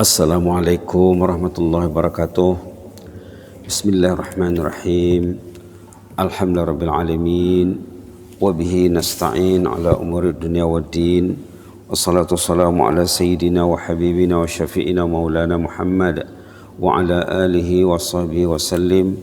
Assalamualaikum warahmatullahi wabarakatuh. Bismillahirrahmanirrahim. Alhamdulillahirabbil alamin. Wa bihi nasta'in ala umuri dunya waddin. Wassalatu wassalamu ala sayyidina wa habibina wa syafi'ina maulana Muhammad wa ala alihi wa sahbihi wa sallim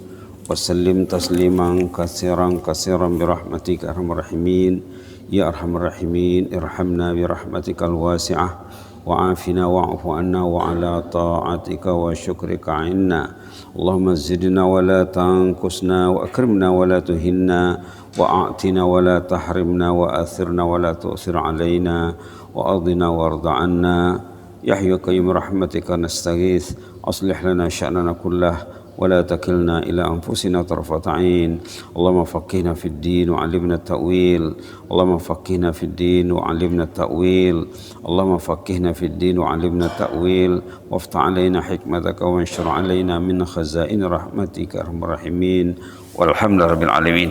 tasliman katsiran birahmatika arhamar rahimin. Ya arhamar rahimin, irhamna birahmatikal wasi'ah. وعافنا واعف عنا وعلى طاعتك وشكرك عنا اللهم زدنا ولا تنقصنا وأكرمنا ولا تهنا وأعطنا ولا تحرمنا وآثرنا ولا تؤثر علينا وأرضنا وارض عنا يا حي يا قيوم برحمتك نستغيث أصلح لنا شأننا كله ولا تكلنا إلى أنفسنا طرفة عين اللهم فقهنا في الدين وعلمنا التأويل اللهم فقهنا في الدين وعلمنا التأويل اللهم فقهنا في الدين وعلمنا التأويل وافتح علينا حكمتك وانشر علينا من خزائن رحمتك يا أرحم الراحمين والحمد لله رب العالمين.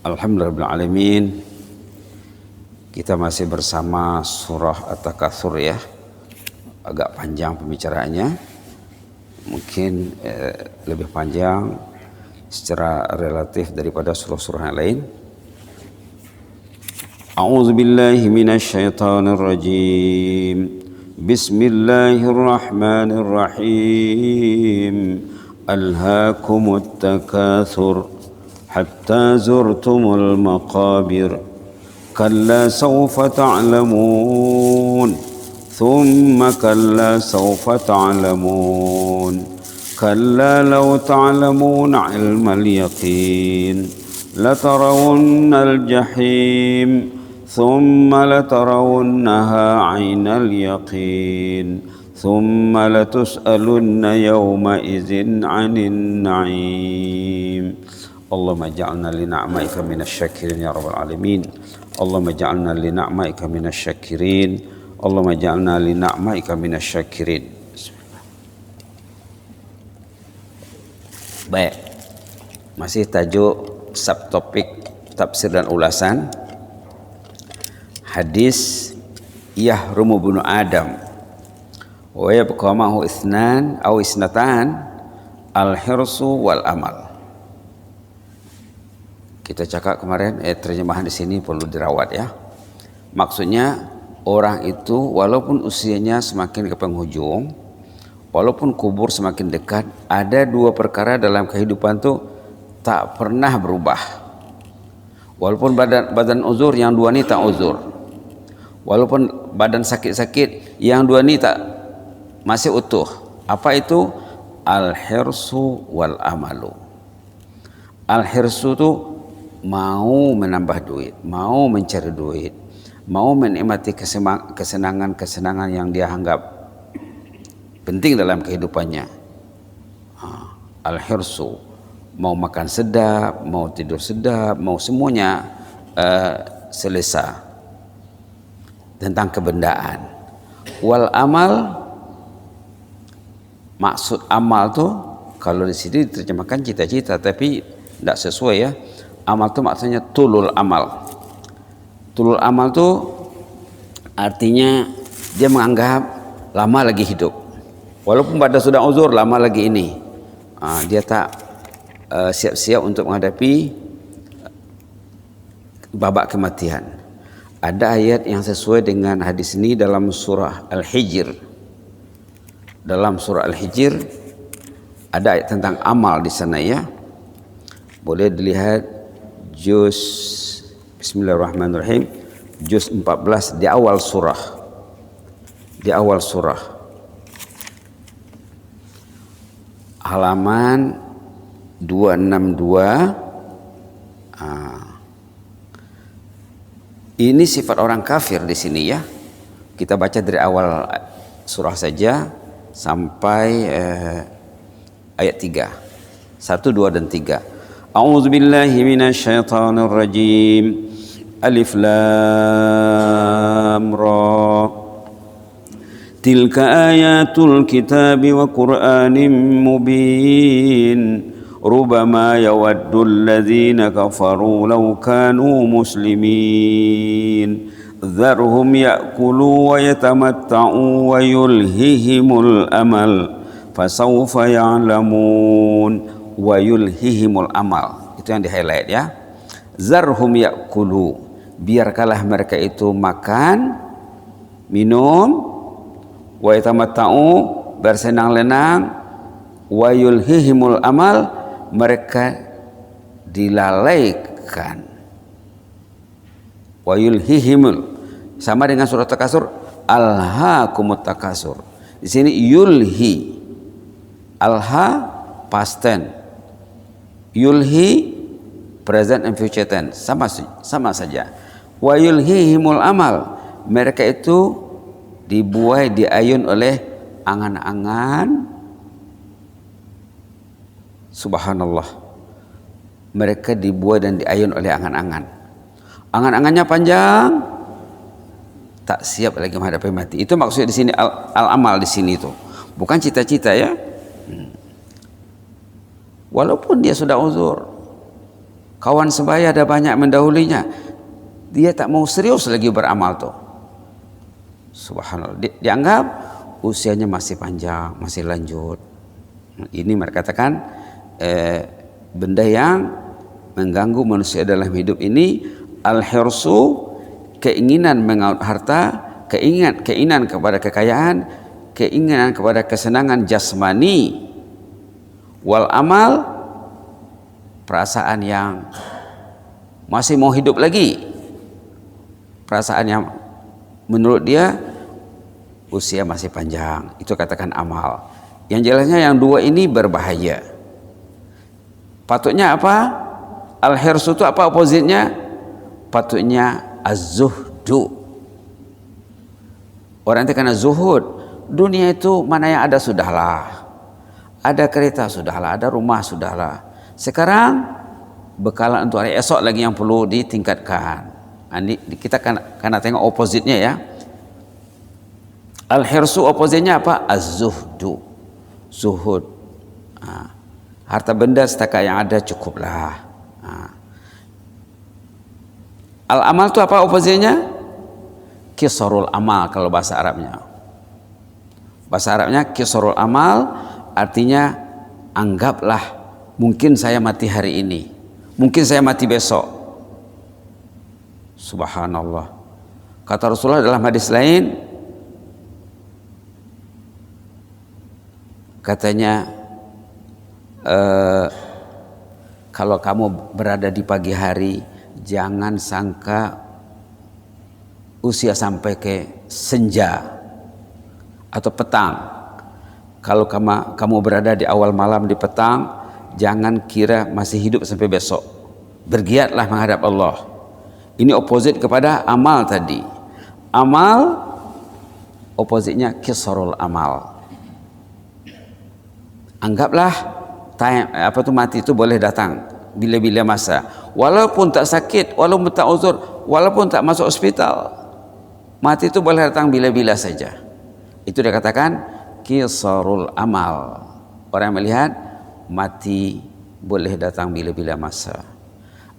Alhamdulillah rabbil alamin. Kita masih bersama surah At-Takatsur ya. Agak panjang pembicaraannya. Mungkin lebih panjang secara relatif daripada surah-surah yang lain. A'udzu billahi minasy syaithanir rajim. Bismillahirrahmanirrahim. Alhaakumut takatsur hatta zurtumul maqabir. Kalla sawfa ta'lamun. ثم كلا سوف تعلمون كلا لو تعلمون علم اليقين لترون الجحيم ثم لترونها عين اليقين ثم لتسألن يومئذ عن النعيم اللهم اجعلنا لنعمائك من الشاكرين يا رب العالمين اللهم اجعلنا لنعمائك من الشاكرين Allahumma ja'alna li na'maika minasyakirin. Baik, masih tajuk subtopik tafsir dan ulasan hadis yahrumu bunu Adam wa yabqa ma'hu itsnan aw isnatan al-hirsu wal amal. Kita cakap kemarin terjemahan di sini perlu dirawat ya. Maksudnya orang itu walaupun usianya semakin ke penghujung, walaupun kubur semakin dekat, ada dua perkara dalam kehidupan itu tak pernah berubah. Walaupun badan uzur, yang dua ini tak uzur. Walaupun badan sakit-sakit, yang dua ini tak masih utuh. Apa itu? Al-hirsu wal amalu. Al-hirsu itu mau menambah duit, mau mencari duit, mau menikmati kesenangan-kesenangan yang dia anggap penting dalam kehidupannya. Al-hirsu, mau makan sedap, mau tidur sedap, mau semuanya selesa tentang kebendaan. Wal amal, maksud amal tuh kalau di sini diterjemahkan cita-cita, tapi tidak sesuai ya. Amal tuh maksudnya tulul amal. Tulul amal itu artinya dia menganggap lama lagi hidup. Walaupun pada sudah uzur, lama lagi ini. Dia tak siap-siap untuk menghadapi babak kematian. Ada ayat yang sesuai dengan hadis ini dalam surah Al-Hijr. Dalam surah Al-Hijr ada ayat tentang amal di sana ya. Boleh dilihat juz Bismillahirrahmanirrahim, juz 14 di awal surah. Di awal surah. Halaman 262. Ini sifat orang kafir di sini ya. Kita baca dari awal surah saja sampai ayat 3. 1, 2 dan 3. A'udzu billahi minasyaitonir rajim. Alif lam ra. Tilka ayatul kitabi wa Qur'anin mubin. Rubama yawaddu alladhina kafaru law kanu muslimin. Dharhum ya'kulu wa yatamatta'u wa yulhihimul amal fasawfa ya'lamun. Wa yulhihimul amal, itu yang di highlight ya. Zarhum ya'kulu, biarkanlah mereka itu makan, minum, wa yatamatta'u, bersenang-lenang, wa yulhihimul amal, mereka dilalaikan. Wa yulhihimul sama dengan surah Takasur, alhaakumut takasur. Di sini yulhi, alha past tense, yulhi present and future tense, sama saja. Wa yulhihimul amal, mereka itu dibuai, diayun oleh angan-angan. Subhanallah, mereka dibuai dan diayun oleh angan-angan. Angan-angannya panjang, tak siap lagi menghadapi mati. Itu maksudnya di sini al-amal di sini itu, bukan cita-cita ya. Walaupun dia sudah uzur, kawan sebaya ada banyak mendahulinya, dia tak mau serius lagi beramal tuh. Subhanallah, dianggap usianya masih panjang, masih lanjut. Ini mereka katakan benda yang mengganggu manusia dalam hidup ini, al-hirsu, keinginan mengaut harta, keinginan kepada kekayaan, keinginan kepada kesenangan jasmani, wal amal, perasaan yang masih mau hidup lagi, perasaan yang menurut dia usia masih panjang, itu katakan amal. Yang jelasnya yang dua ini berbahaya. Patutnya apa? Al-hirsu itu apa opposite-nya? Patutnya az-zuhdu. Orang itu karena zuhud, dunia itu mana yang ada sudahlah, ada kereta sudahlah, ada rumah sudahlah, sekarang bekalan untuk hari esok lagi yang perlu ditingkatkan. Ini kita karena tengok opposite-nya ya. Al-hirsu opposite-nya apa? Az-zuhdu, zuhud. Harta benda setakat yang ada cukuplah. Al-amal itu apa opposite-nya? Qisarul amal kalau bahasa Arabnya. Bahasa Arabnya qisarul amal, artinya anggaplah mungkin saya mati hari ini, mungkin saya mati besok. Subhanallah. Kata Rasulullah dalam hadis lain, katanya kalau kamu berada di pagi hari, jangan sangka usia sampai ke senja atau petang. Kalau kamu berada di awal malam, di petang, jangan kira masih hidup sampai besok. Bergiatlah menghadap Allah. Ini opposite kepada amal tadi. Amal opposite-nya qisarul amal. Anggaplah mati itu boleh datang bila-bila masa, walaupun tak sakit, walaupun tak uzur, walaupun tak masuk hospital, mati itu boleh datang bila-bila saja. Itu dia katakan qisarul amal. Orang melihat mati boleh datang bila-bila masa.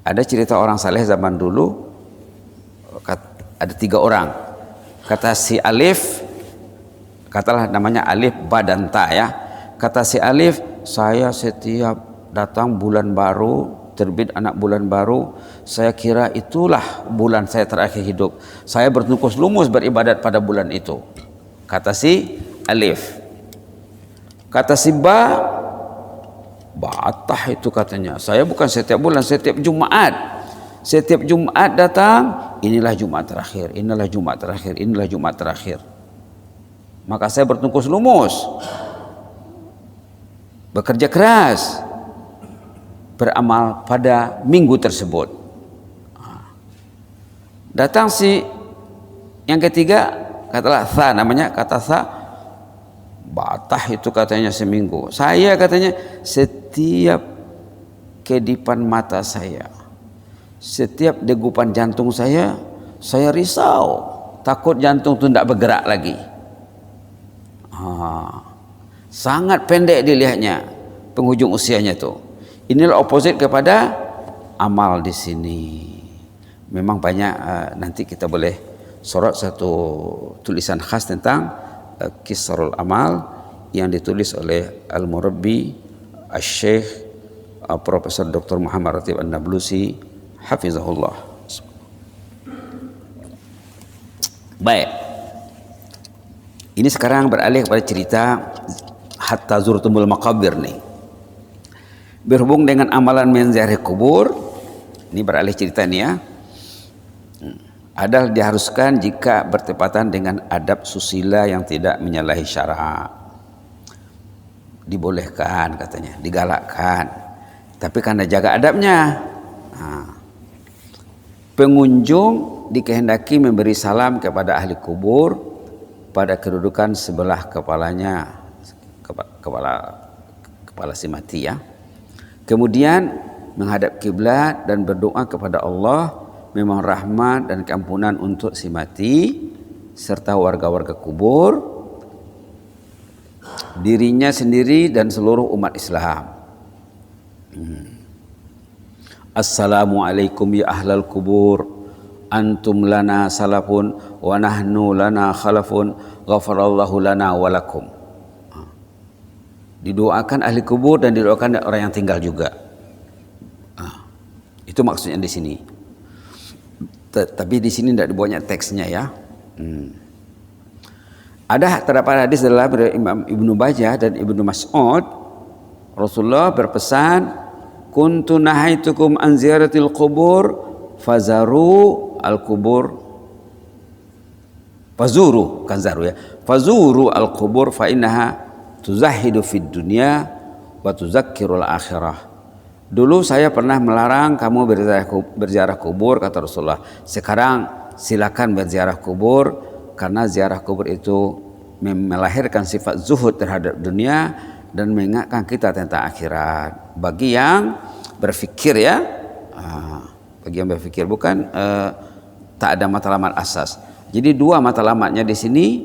Ada cerita orang saleh zaman dulu, ada 3 orang. Kata si Alif, katalah namanya Alif, Ba dan Ta ya. Kata si Alif, saya setiap datang bulan baru, terbit anak bulan baru, saya kira itulah bulan saya terakhir hidup. Saya bertungkus lumus beribadat pada bulan itu. Kata si Alif. Kata si Ba, batah itu katanya, saya bukan setiap bulan, setiap Jumat. Setiap Jumat datang, inilah Jumat terakhir, inilah Jumat terakhir, inilah Jumat terakhir. Maka saya bertungkus lumus, bekerja keras, beramal pada minggu tersebut. Datang si yang ketiga, katalah Tha namanya, kata Tha, batah itu katanya seminggu. Saya katanya setiap kedipan mata saya, setiap degupan jantung saya risau, takut jantung itu tidak bergerak lagi. Sangat pendek dilihatnya penghujung usianya itu. Inilah opposite kepada amal di sini. Memang banyak, nanti kita boleh sorot satu tulisan khas tentang Qisarul Amal yang ditulis oleh Al-Murabbi Asy-Syaikh Profesor Dr. Muhammad Ratib An-Nablusi hafizahullah. Baik. Ini sekarang beralih kepada cerita hatta zurtumul maqabir nih. Berhubung dengan amalan menziarahi kubur, ini beralih cerita nih ya. Adalah diharuskan jika bertepatan dengan adab susila yang tidak menyalahi syara. Dibolehkan katanya, digalakkan. Tapi karena jaga adabnya. Pengunjung dikehendaki memberi salam kepada ahli kubur pada kedudukan sebelah kepalanya, kepala si mati ya. Kemudian menghadap kiblat dan berdoa kepada Allah memohon rahmat dan keampunan untuk si mati serta warga-warga kubur, dirinya sendiri dan seluruh umat Islam. Assalamualaikum ya ahlal kubur, antum lana salafun wa nahnu lana khalafun, ghafarallahu lana walakum. Didoakan ahli kubur dan didoakan orang yang tinggal juga. Itu maksudnya di sini. Tapi di sini tidak dibuatnya teksnya ya. Ada terdapat hadis dalam Imam Ibnu Bajah dan Ibnu Mas'ud, Rasulullah berpesan, kuntu nahaitukum an ziyaratil qubur fazaru al-qubur fazuru kan zaru ya, fazuru al-qubur fa innaha tuzahidu fid dunya wa tuzakkirul akhirah. Dulu saya pernah melarang kamu berziarah kubur kata Rasulullah. Sekarang silakan berziarah kubur karena ziarah kubur itu melahirkan sifat zuhud terhadap dunia dan mengingatkan kita tentang akhirat. Bagi yang berfikir ya, bagi yang berfikir bukan tak ada matlamat asas. Jadi dua matlamatnya di sini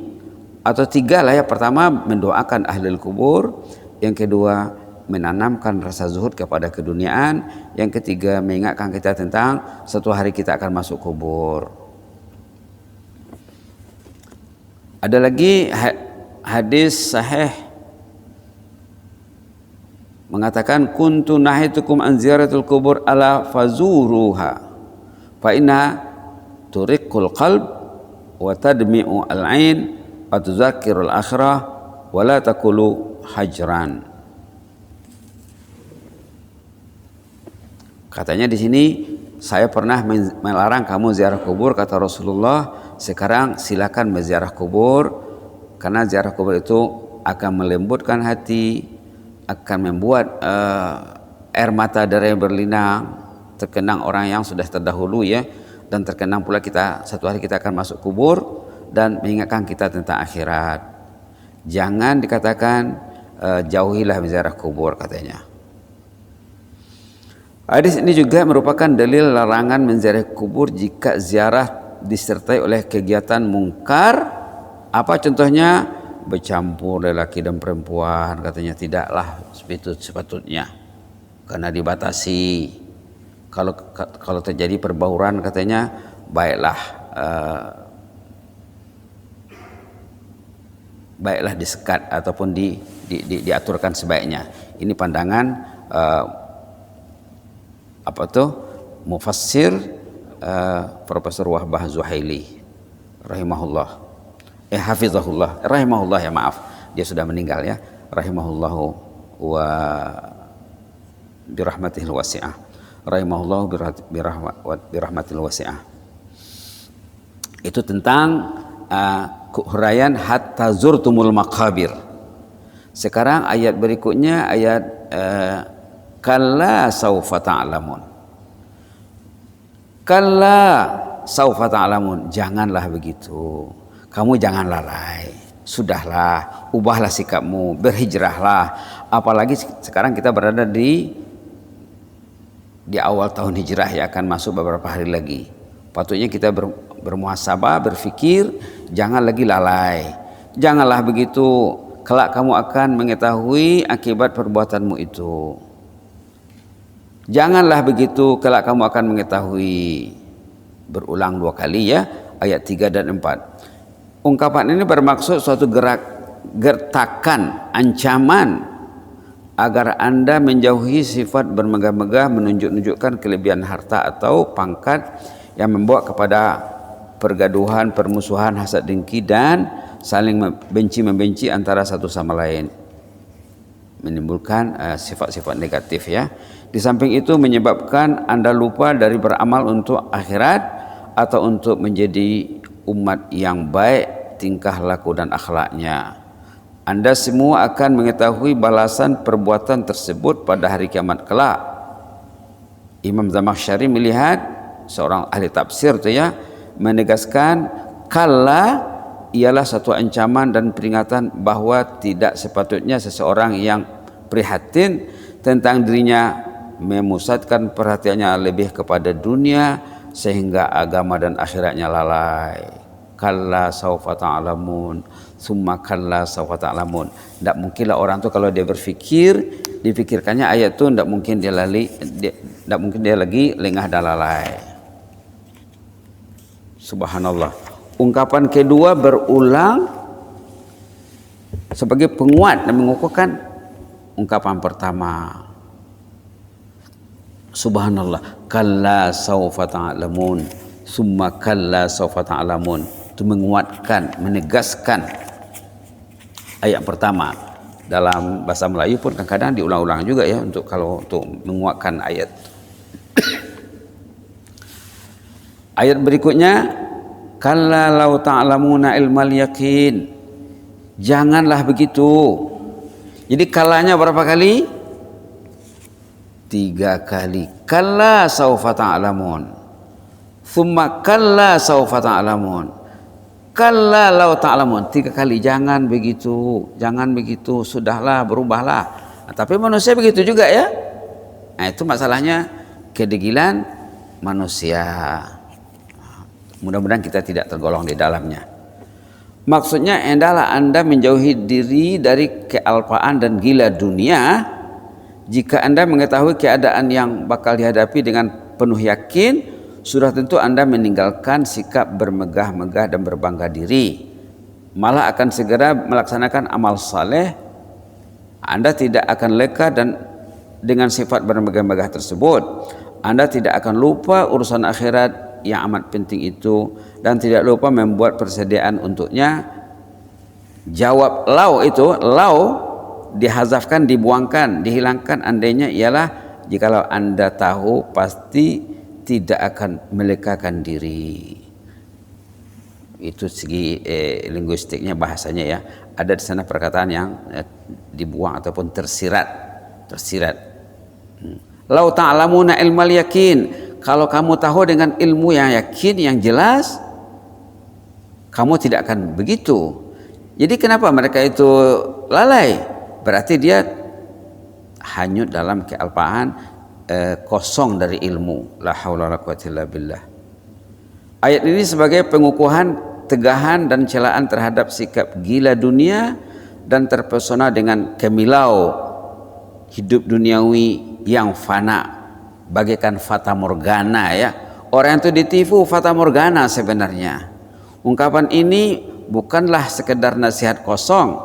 atau tiga lah ya. Pertama mendoakan ahli kubur, yang kedua menanamkan rasa zuhud kepada keduniaan, yang ketiga mengingatkan kita tentang suatu hari kita akan masuk kubur. Ada lagi hadis sahih mengatakan kuntu nahitukum an ziyaratul kubur ala fazuruha fa inna turiqul qalb wa tadmi'u al-ain wa tuzakkirul akhirah wa la taqulu hajran. Katanya di sini, saya pernah melarang kamu ziarah kubur kata Rasulullah. Sekarang silakan berziarah kubur karena ziarah kubur itu akan melembutkan hati, akan membuat air mata darah yang berlinang, terkenang orang yang sudah terdahulu ya, dan terkenang pula kita satu hari kita akan masuk kubur dan mengingatkan kita tentang akhirat. Jangan dikatakan jauhilah ziarah kubur katanya. Hadis ini juga merupakan dalil larangan menziarahi kubur jika ziarah disertai oleh kegiatan mungkar. Apa contohnya? Bercampur lelaki dan perempuan, katanya tidaklah sepatutnya karena dibatasi. Kalau terjadi perbauran katanya baiklah disekat ataupun diaturkan sebaiknya. Ini pandangan mufassir Profesor Wahbah Zuhaili rahimahullah, hafizahullah, rahimahullah ya maaf, dia sudah meninggal ya, rahimahullahu wa birahmatil wasi'ah, rahimahullahu birahmatil wasi'ah. Itu tentang huraian hatta zurtumul maqabir. Sekarang ayat berikutnya ayat kalla saufa ta'lamun. Kalla saufa ta'lamun, janganlah begitu. Kamu jangan lalai. Sudahlah, ubahlah sikapmu, berhijrahlah. Apalagi sekarang kita berada di awal tahun hijrah ya, akan masuk beberapa hari lagi. Patutnya kita bermuhasabah, berfikir, jangan lagi lalai. Janganlah begitu, kelak kamu akan mengetahui akibat perbuatanmu itu. Janganlah begitu, kelak kamu akan mengetahui. Berulang 2 kali ya, ayat 3 dan 4. Ungkapan ini bermaksud suatu gertakan, ancaman agar Anda menjauhi sifat bermegah-megah, menunjukkan kelebihan harta atau pangkat yang membawa kepada pergaduhan, permusuhan, hasad, dengki, dan saling benci-membenci antara satu sama lain, menimbulkan sifat-sifat negatif ya. Di samping itu menyebabkan Anda lupa dari beramal untuk akhirat atau untuk menjadi umat yang baik tingkah laku dan akhlaknya. Anda semua akan mengetahui balasan perbuatan tersebut pada hari kiamat kelak. Imam Zamakhsyari melihat, seorang ahli tafsir itu ya, menegaskan kalla ialah satu ancaman dan peringatan bahwa tidak sepatutnya seseorang yang prihatin tentang dirinya memusatkan perhatiannya lebih kepada dunia sehingga agama dan akhiratnya lalai. Kalla saufa ta'lamun, summa kalla saufa ta'lamun. Tidak mungkinlah orang tu kalau dia berfikir, dipikirkannya ayat tu tidak mungkin dia lagi lengah dan lalai. Subhanallah. Ungkapan kedua berulang sebagai penguat dan mengukuhkan ungkapan pertama. Subhanallah, kalla saufa ta'lamun, summa kalla saufa ta'lamun. Itu menguatkan, menegaskan ayat pertama. Dalam bahasa Melayu pun kadang-kadang diulang-ulang juga ya untuk menguatkan ayat. Ayat berikutnya, kalla law ta'lamuna ilmal yaqin. Janganlah begitu. Jadi kalanya berapa kali? 3 kali. Kalla saufa ta'lamun, thumma kalla saufa ta'lamun, kalla law ta'lamun. 3 kali. Jangan begitu, jangan begitu, sudahlah, berubahlah. Nah, tapi manusia begitu juga ya. Nah, itu masalahnya kedegilan manusia. Mudah-mudahan kita tidak tergolong di dalamnya. Maksudnya hendaklah Anda menjauhi diri dari kealpaan dan gila dunia. Jika Anda mengetahui keadaan yang bakal dihadapi dengan penuh yakin, sudah tentu Anda meninggalkan sikap bermegah-megah dan berbangga diri. Malah akan segera melaksanakan amal saleh. Anda tidak akan leka dan dengan sifat bermegah-megah tersebut. Anda tidak akan lupa urusan akhirat yang amat penting itu dan tidak lupa membuat persediaan untuknya. Jawab lau itu, lau dihazafkan, dibuangkan, dihilangkan andainya ialah jikalau Anda tahu pasti tidak akan melekakan diri. Itu segi linguistiknya, bahasanya ya. Ada di sana perkataan yang dibuang ataupun tersirat. Lau ta'lamuna ilmal yakin. Kalau kamu tahu dengan ilmu yang yakin, yang jelas, kamu tidak akan begitu. Jadi kenapa mereka itu lalai? Berarti dia hanyut dalam kealpaan, kosong dari ilmu. La haula wala quwwata illa billah. Ayat ini sebagai pengukuhan, tegahan dan celaan terhadap sikap gila dunia dan terpesona dengan kemilau hidup duniawi yang fana, bagaikan fata morgana ya. Orang itu ditipu fata morgana sebenarnya. Ungkapan ini bukanlah sekedar nasihat kosong,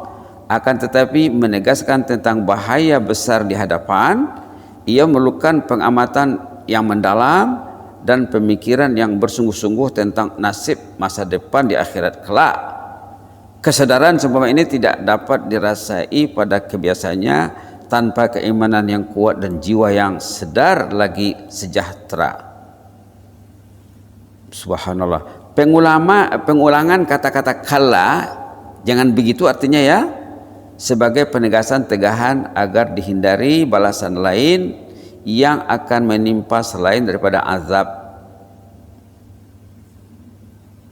akan tetapi menegaskan tentang bahaya besar di hadapan. Ia memerlukan pengamatan yang mendalam dan pemikiran yang bersungguh-sungguh tentang nasib masa depan di akhirat kelak. Kesadaran seumpama ini tidak dapat dirasai pada kebiasaannya tanpa keimanan yang kuat dan jiwa yang sedar lagi sejahtera. Subhanallah. Pengulangan kata-kata kalla, jangan begitu artinya ya, sebagai penegasan tegahan agar dihindari balasan lain yang akan menimpa selain daripada azab.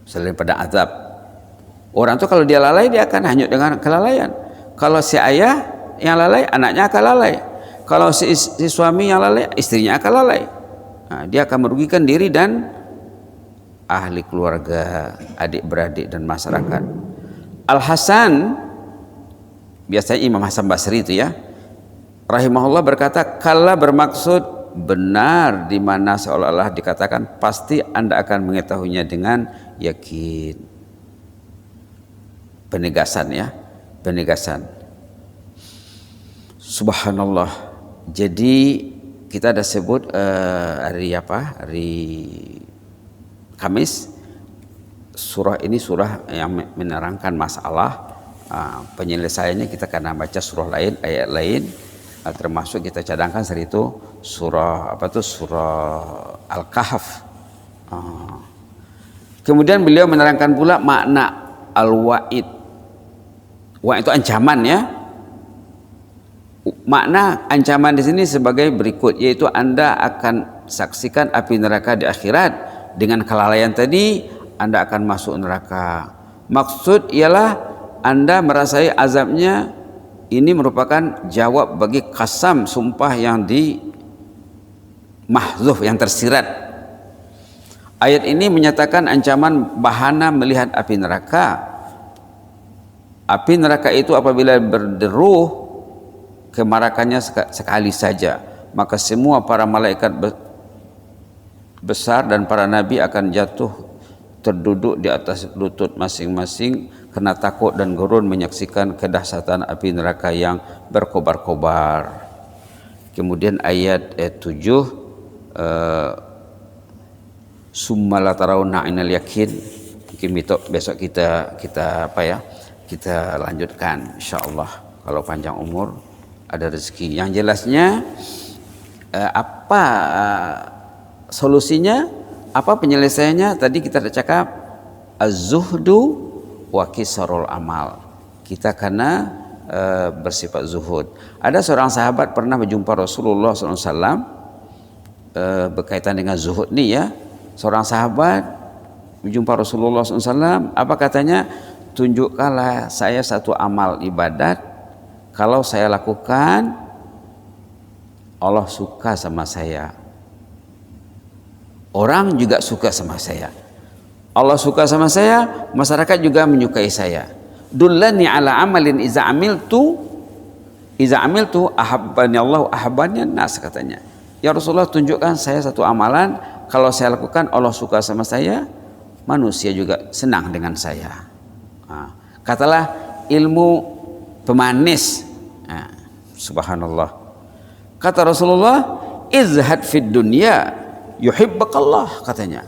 Selain daripada azab. Orang itu kalau dia lalai, dia akan hanyut dengan kelalaian. Kalau si ayah yang lalai, anaknya akan lalai. Kalau si suami yang lalai, istrinya akan lalai. Nah, dia akan merugikan diri dan ahli keluarga, adik-beradik dan masyarakat. Al-Hasan, biasanya Imam Hasan Basri itu ya, rahimahullah berkata, kalla bermaksud benar, di mana seolah-olah dikatakan pasti Anda akan mengetahuinya dengan yakin. Penegasan ya, penegasan. Subhanallah. Jadi kita ada sebut hari apa? Hari Kamis. Surah ini surah yang menerangkan masalah. Penyelesaiannya kita karena baca surah lain, ayat lain, termasuk kita cadangkan saat itu surah apa tuh, surah Al-Kahf. Kemudian beliau menerangkan pula makna al-wa'id. Wa'id itu ancaman ya. Makna ancaman di sini sebagai berikut, yaitu Anda akan saksikan api neraka di akhirat. Dengan kelalaian tadi Anda akan masuk neraka. Maksud ialah Anda merasai azabnya. Ini merupakan jawab bagi qasam, sumpah yang di mahzuf, yang tersirat. Ayat ini menyatakan ancaman bahana melihat api neraka. Api neraka itu apabila berderuh kemarakannya sekali saja, maka semua para malaikat besar dan para nabi akan jatuh terduduk di atas lutut masing-masing karena takut dan gurun menyaksikan kedahsyatan api neraka yang berkobar-kobar. Kemudian ayat 7, summa la tarawna ainal yakin. Mungkin besok kita apa ya, kita lanjutkan insyaallah kalau panjang umur, ada rezeki. Yang jelasnya apa solusinya, apa penyelesaiannya? Tadi kita sudah cakap az-zuhdu wa kisarul amal. Kita karena bersifat zuhud. Ada seorang sahabat pernah berjumpa Rasulullah SAW berkaitan dengan zuhud ni ya. Seorang sahabat berjumpa Rasulullah SAW, apa katanya? Tunjukkanlah saya satu amal ibadat, kalau saya lakukan Allah suka sama saya, orang juga suka sama saya. Allah suka sama saya, masyarakat juga menyukai saya. Dullani ala amalin iza amiltu ahabbani Allah ahabbani nas, katanya. Ya Rasulullah, tunjukkan saya satu amalan, kalau saya lakukan Allah suka sama saya, manusia juga senang dengan saya. Katalah ilmu pemanis. Subhanallah. Kata Rasulullah, izhad fid dunya yuhibbakallah, katanya.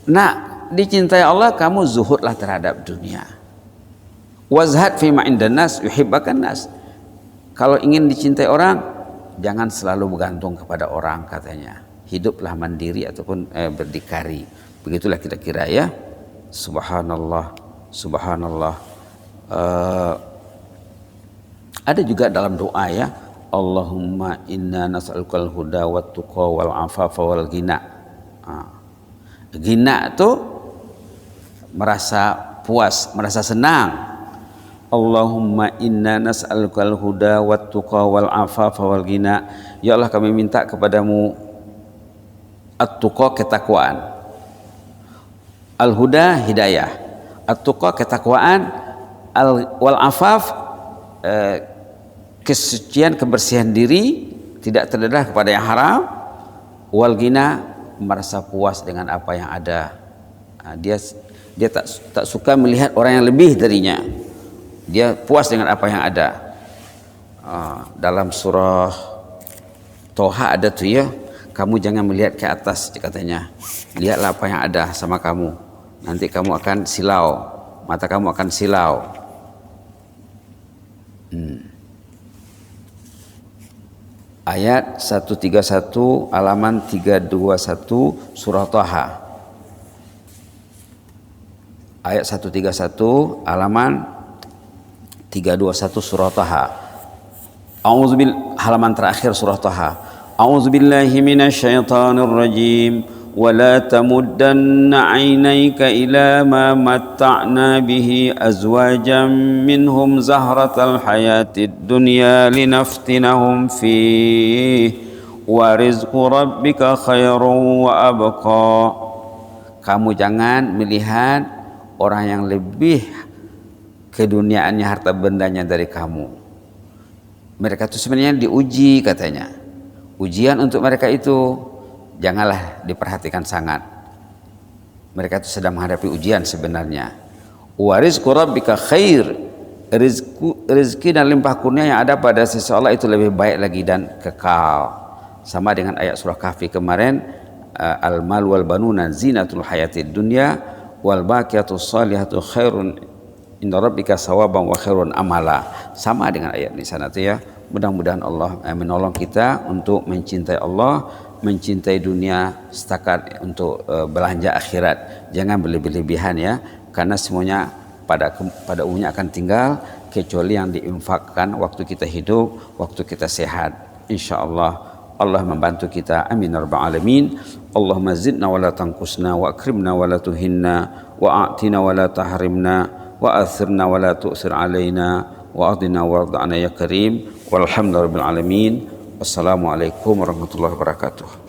Nak dicintai Allah, kamu zuhudlah terhadap dunia. Wazhad fi ma indan nas yuhibbakan nas. Kalau ingin dicintai orang, jangan selalu bergantung kepada orang, katanya. Hiduplah mandiri ataupun berdikari. Begitulah kira-kira ya. Subhanallah, subhanallah. Ada juga dalam doa ya, Allahumma inna nas'alukal huda wat tuqa wal afafa wal ghina. Ghina itu merasa puas, merasa senang. Allahumma inna nas'alukal huda wat tuqa wal afafa wal ghina. Ya Allah, kami minta kepadamu at-tuqa, ketakwaan, al-huda, hidayah, at-tuqa, ketakwaan, wal afaf, kesucian, kebersihan diri, tidak terdedah kepada yang haram, wal ghina, merasa puas dengan apa yang ada. Dia tak suka melihat orang yang lebih darinya, dia puas dengan apa yang ada. Dalam surah Toha ada tuh ya, kamu jangan melihat ke atas, katanya, lihatlah apa yang ada sama kamu, nanti kamu akan silau, mata kamu akan silau. Ayat 131 halaman 321 surah Toha. Ayat 131 halaman 321 surah Toha. Halaman terakhir surah Toha. A'udzubillahi minasyaitonir rajim. ولا تمدن عينيك إلى ما متعنا به أزواجا منهم زهرة الحياة الدنيا لنفتنهم فيه ورزق ربك خير وأبقى. Kamu jangan melihat orang yang lebih keduniaannya, harta bendanya dari kamu. Mereka itu sebenarnya diuji, katanya. Ujian untuk mereka itu janganlah diperhatikan sangat. Mereka itu sedang menghadapi ujian sebenarnya. Wa rizqu rabbika khair. Rezeki dan limpah kurnia yang ada pada sisi Allah itu lebih baik lagi dan kekal. Sama dengan ayat surah Kahfi kemarin, al-mal wal banuna zinatul hayatid dunya wal baqiyatus salihatu khairun inda rabbika sawaban wa khairun amala. Sama dengan ayat di sana tuh ya. Mudah-mudahan Allah menolong kita untuk mencintai Allah, mencintai dunia setakat untuk belanja akhirat. Jangan berlebih-lebihan ya, karena semuanya pada umumnya akan tinggal kecuali yang diinfakkan waktu kita hidup, waktu kita sehat. Insyaallah Allah membantu kita. Amin ya rabbal alamin. Allahumma zidna wa la tanqusna wa akrimna wa la tuhinna wa a'tina wa la tahrimna wa athirna wa la tu'sir alaina wa adina warda'na ya karim. Walhamdulillahirabbil alamin. Wassalamualaikum warahmatullahi wabarakatuh.